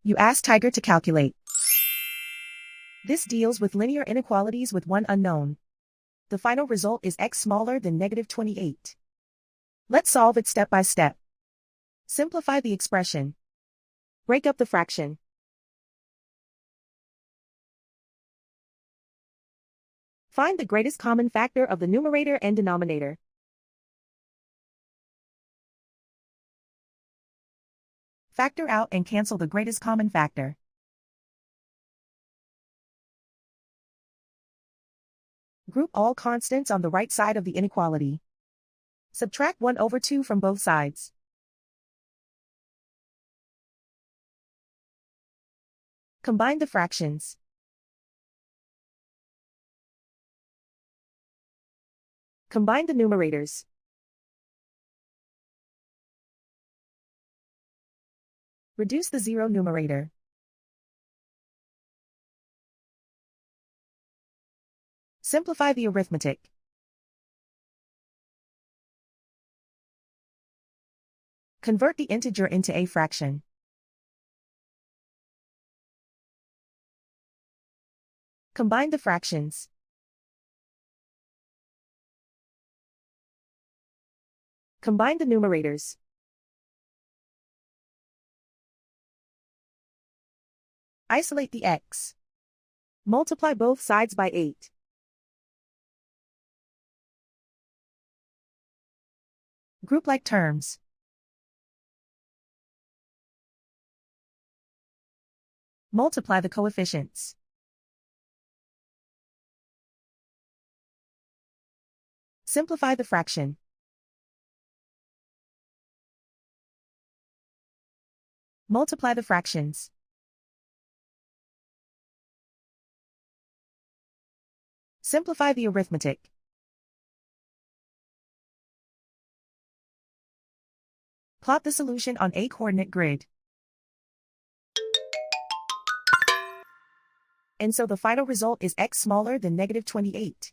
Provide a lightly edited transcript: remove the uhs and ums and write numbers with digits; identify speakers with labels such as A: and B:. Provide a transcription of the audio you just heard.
A: You ask Tiger to calculate. This deals with linear inequalities with one unknown. The final result is x smaller than -28. Let's solve it step by step. Simplify the expression. Break up the fraction. Find the greatest common factor of the numerator and denominator. Factor out and cancel the greatest common factor. Group all constants on the right side of the inequality. Subtract 1/2 from both sides. Combine the fractions. Combine the numerators. Reduce the zero numerator. Simplify the arithmetic. Convert the integer into a fraction. Combine the fractions. Combine the numerators. Isolate the x. Multiply both sides by 8. Group like terms. Multiply the coefficients. Simplify the fraction. Multiply the fractions. Simplify the arithmetic. Plot the solution on a coordinate grid. And so the final result is x smaller than -28.